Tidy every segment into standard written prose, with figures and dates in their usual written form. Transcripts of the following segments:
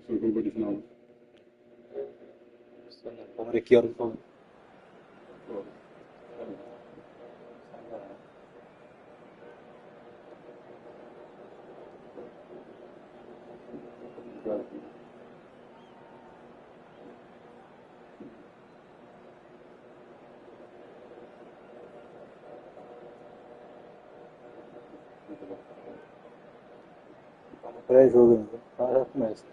Kogo będziesz miał? Pomrykior from preso para mestre.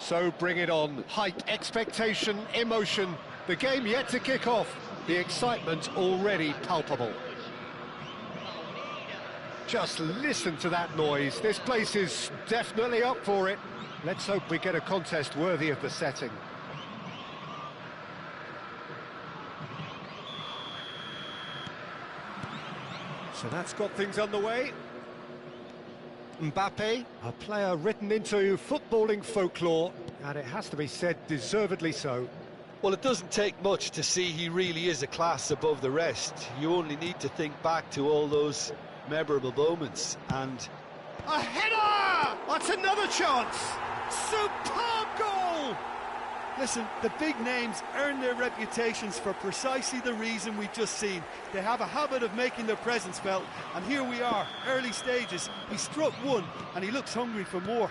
So bring it on. Hype, expectation, emotion. The game yet to kick off. The excitement already palpable. Just listen to that noise. This place is definitely up for it. Let's hope we get a contest worthy of the setting. So that's got things underway. Mbappe, a player written into footballing folklore, and it has to be said, deservedly so. Well, it doesn't take much to see he really is a class above the rest. You only need to think back to all those memorable moments, and... A header! That's another chance! Superb goal! Listen, the big names earn their reputations for precisely the reason we've just seen. They have a habit of making their presence felt, and here we are, early stages. He struck one, and he looks hungry for more.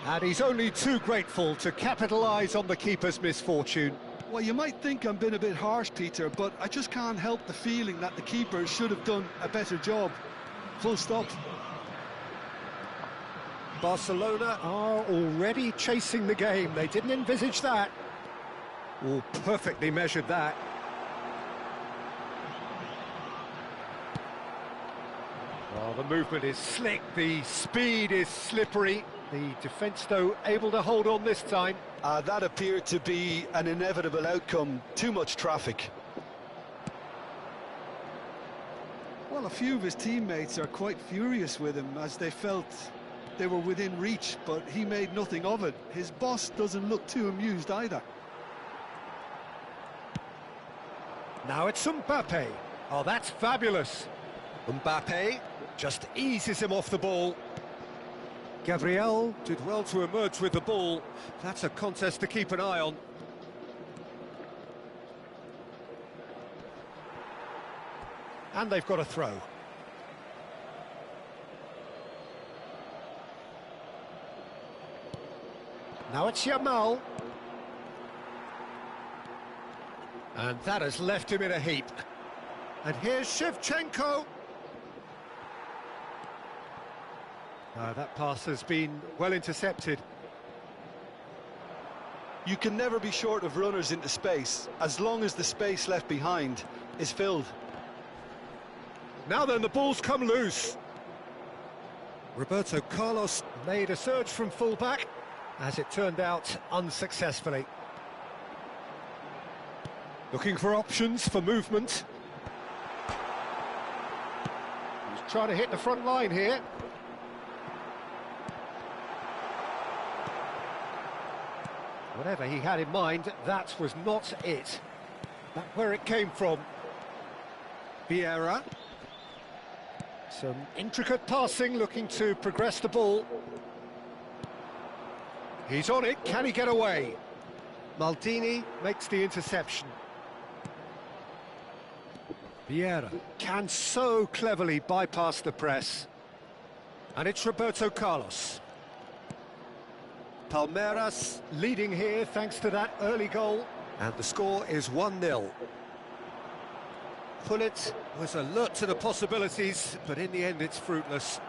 And he's only too grateful to capitalise on the keeper's misfortune. Well, you might think I'm being a bit harsh, Peter, but I just can't help the feeling that the keeper should have done a better job. Full stop. Barcelona are already chasing the game. They didn't envisage that. Oh, perfectly measured that. Well, the movement is slick, the speed is slippery. The defence, though, able to hold on this time. That appeared to be an inevitable outcome. Too much traffic. Well, a few of his teammates are quite furious with him, as they felt they were within reach, but he made nothing of it. His boss doesn't look too amused either. Now it's Mbappe. Oh, that's fabulous. Mbappe just eases him off the ball. Gabriel did well to emerge with the ball. That's a contest to keep an eye on. And they've got a throw. Now it's Yamal. And that has left him in a heap. And here's Shevchenko. That pass has been well intercepted. You can never be short of runners into space, as long as the space left behind is filled. Now then, the ball's come loose. Roberto Carlos made a surge from full-back, as it turned out, unsuccessfully. Looking for options for movement. He's trying to hit the front line here. Whatever he had in mind, that was not it. That's where it came from. Vieira. Some intricate passing, looking to progress the ball. He's on it, can he get away? Maldini makes the interception. Vieira can so cleverly bypass the press. And it's Roberto Carlos. Palmeiras leading here thanks to that early goal. And the score is 1-0. Pullet was alert to the possibilities, but in the end it's fruitless.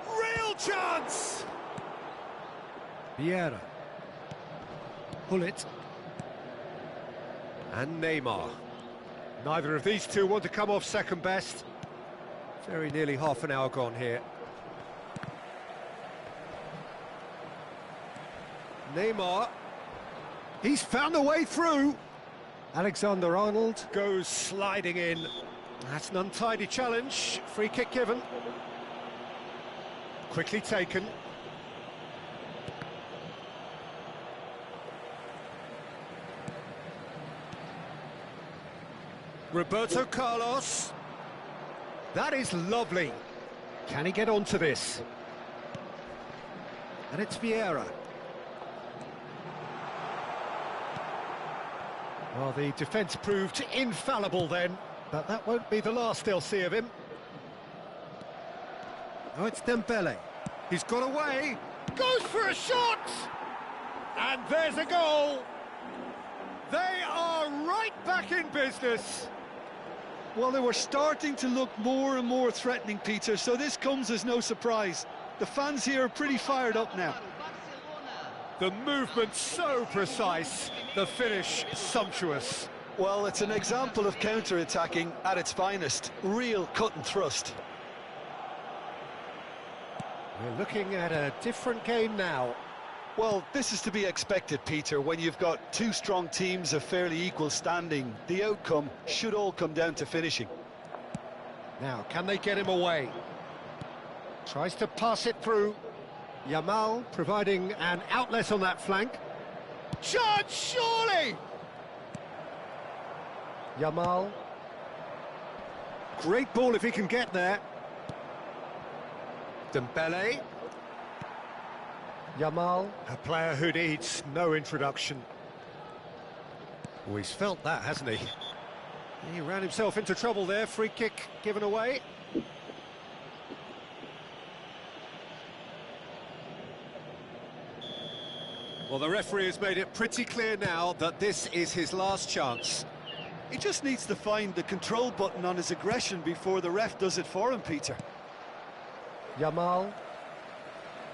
Real chance! Vieira. Pullet. And Neymar. Neither of these two want to come off second best. Very nearly half an hour gone here. Neymar. He's found a way through. Alexander-Arnold goes sliding in. That's an untidy challenge. Free kick given. Quickly taken. Roberto Carlos. That is lovely. Can he get onto this? And it's Vieira. Well, the defence proved infallible then, but that won't be the last they'll see of him. Oh, it's Dembele. He's got away. Goes for a shot! And there's a goal! They are right back in business. Well, they were starting to look more and more threatening, Peter, so this comes as no surprise. The fans here are pretty fired up now. The movement so precise, the finish sumptuous. Well, it's an example of counter-attacking at its finest. Real cut and thrust. We're looking at a different game now. Well, this is to be expected, Peter. When you've got two strong teams of fairly equal standing, the outcome should all come down to finishing. Now, can they get him away? Tries to pass it through. Yamal providing an outlet on that flank. Chance, surely! Yamal. Great ball if he can get there. Dembele. Yamal, a player who needs no introduction. Oh, he's felt that, hasn't he? He ran himself into trouble there. Free kick given away. Well, the referee has made it pretty clear now that this is his last chance. He just needs to find the control button on his aggression before the ref does it for him, Peter. Yamal.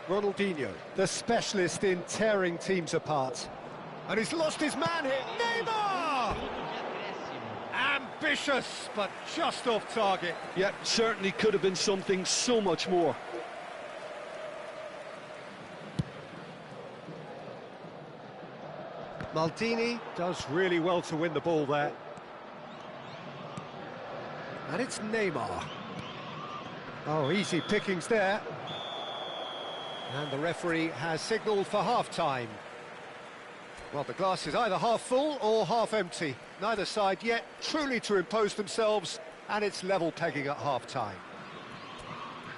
Ronaldinho, the specialist in tearing teams apart. And he's lost his man here. Neymar! Ambitious, but just off target. Yeah, certainly could have been something so much more. Maldini does really well to win the ball there. And it's Neymar. Oh, easy pickings there. And the referee has signalled for half-time. Well, the glass is either half full or half empty. Neither side yet truly to impose themselves, and it's level pegging at half-time.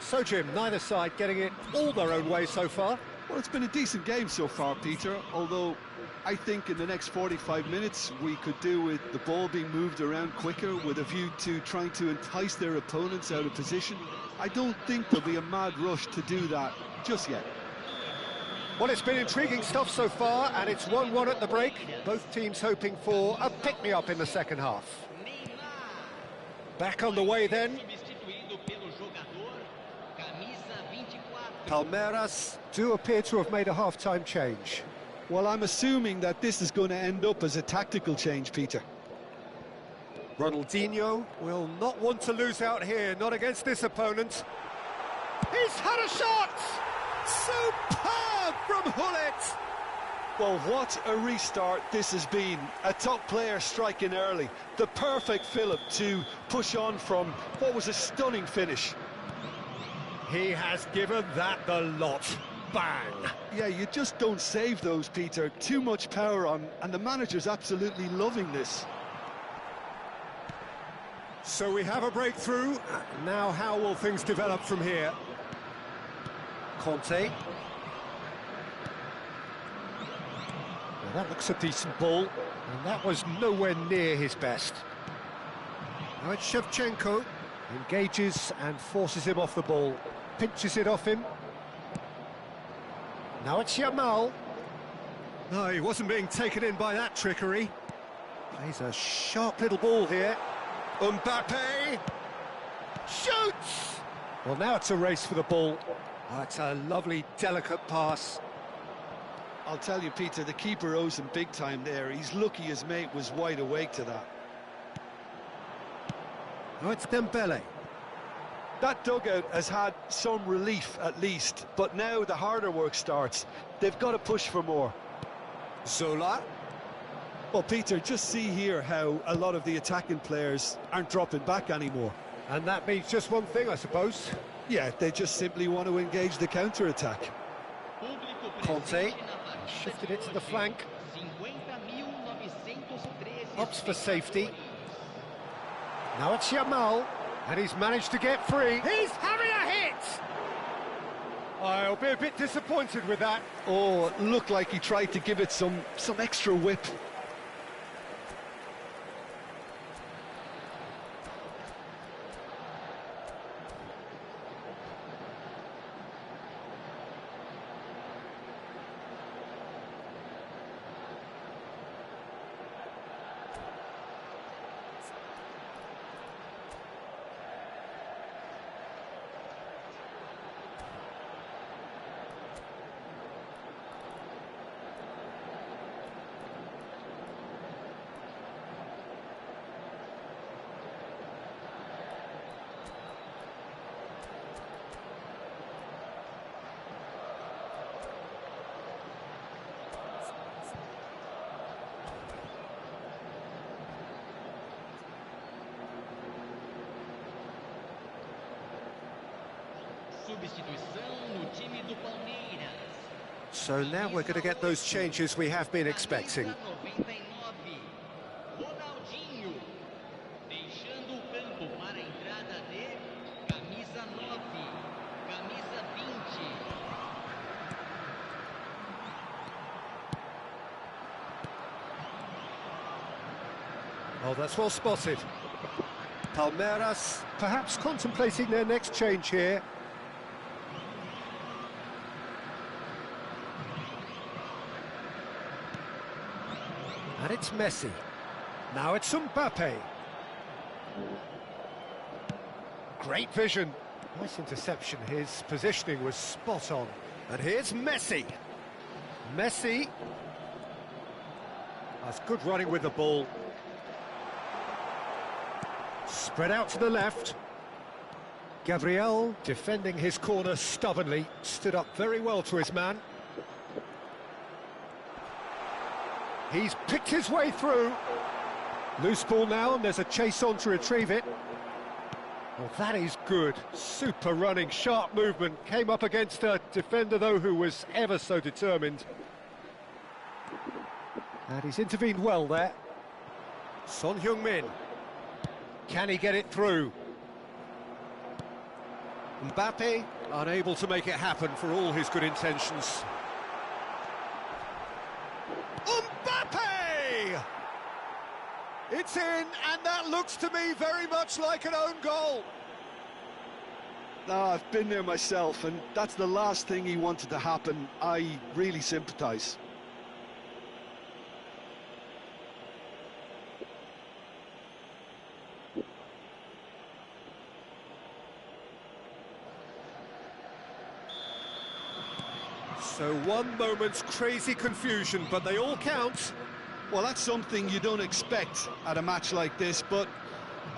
So, Jim, neither side getting it all their own way so far. Well, it's been a decent game so far, Peter, although I think in the next 45 minutes we could do with the ball being moved around quicker with a view to trying to entice their opponents out of position. I don't think there'll be a mad rush to do that just yet. Well, it's been intriguing stuff so far, and it's 1-1 at the break. Both teams hoping for a pick-me-up in the second half. Back on the way then. Palmeiras do appear to have made a half-time change. Well, I'm assuming that this is going to end up as a tactical change, Peter. Ronaldinho will not want to lose out here, not against this opponent. He's had a shot! Superb from Hullet! Well, what a restart this has been. A top player striking early. The perfect fillip to push on from what was a stunning finish. He has given that the lot. Bang! Yeah, you just don't save those, Peter. Too much power on, and the manager's absolutely loving this. So we have a breakthrough. Now how will things develop from here? Conte. Well, that looks a decent ball, and that was nowhere near his best. Now it's Shevchenko, engages and forces him off the ball, pinches it off him. Now it's Yamal. No, he wasn't being taken in by that trickery. Plays a sharp little ball here. Mbappe shoots! Well, now it's a race for the ball. Oh, it's a lovely, delicate pass. I'll tell you, Peter, the keeper owes him big time there. He's lucky his mate was wide awake to that. Now it's Dembele. That dugout has had some relief at least, but now the harder work starts. They've got to push for more. Zola. Well, Peter, just see here how a lot of the attacking players aren't dropping back anymore. And that means just one thing, I suppose. Yeah, they just simply want to engage the counter-attack. Conte shifted it to the flank. Opts for safety. Now it's Yamal, and he's managed to get free. He's having a hit! I'll be a bit disappointed with that. Oh, it looked like he tried to give it some extra whip. So now we're going to get those changes we have been expecting. Oh, that's well spotted. Palmeiras perhaps contemplating their next change here. And it's Messi. Now it's Mbappe. Great vision. Nice interception. His positioning was spot on. And here's Messi. Messi. That's good running with the ball. Spread out to the left. Gabriel defending his corner stubbornly. Stood up very well to his man. He's picked his way through. Loose ball now, and there's a chase on to retrieve it. Well, that is good. Super running, sharp movement. Came up against a defender, though, who was ever so determined. And he's intervened well there. Son Heung-min. Can he get it through? Mbappe unable to make it happen for all his good intentions. Mbappe! It's in, and that looks to me very much like an own goal. I've been there myself, and that's the last thing he wanted to happen. I really sympathise. So one moment's crazy confusion, but they all count. Well, that's something you don't expect at a match like this, but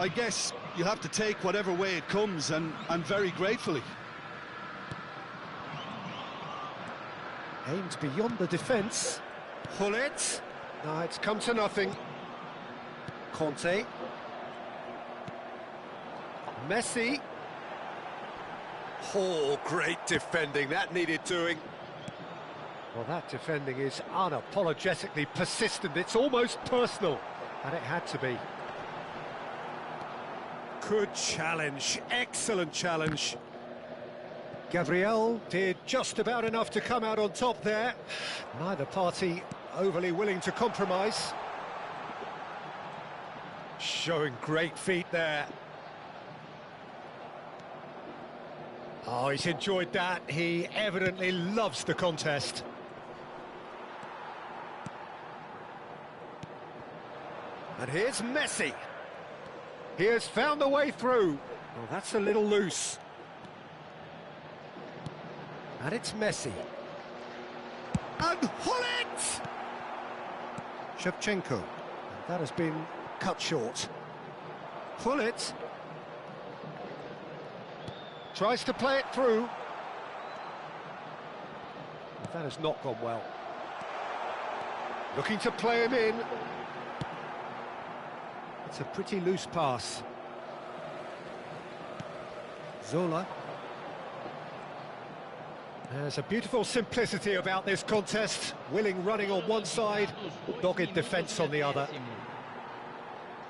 I guess you have to take whatever way it comes, and very gratefully. Aimed beyond the defence. Pull it. No, it's come to nothing. Conte. Messi. Oh, great defending. That needed doing. Well, that defending is unapologetically persistent. It's almost personal, and it had to be. Good challenge, excellent challenge. Gabriel did just about enough to come out on top there. Neither party overly willing to compromise. Showing great feet there. Oh, he's enjoyed that. He evidently loves the contest. And here's Messi. He has found the way through. Well, that's a little loose. And it's Messi. And Hullet! Shevchenko. And that has been cut short. Hullet tries to play it through. That has not gone well. Looking to play him in. It's a pretty loose pass. Zola. There's a beautiful simplicity about this contest. Willing running on one side, dogged defence on the other.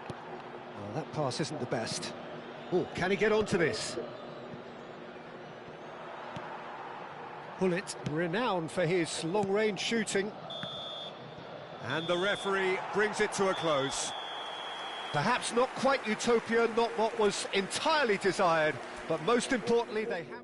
Well, that pass isn't the best. Oh, can he get onto this? Hullet, renowned for his long-range shooting. And the referee brings it to a close. Perhaps not quite utopia, not what was entirely desired, but most importantly, they have...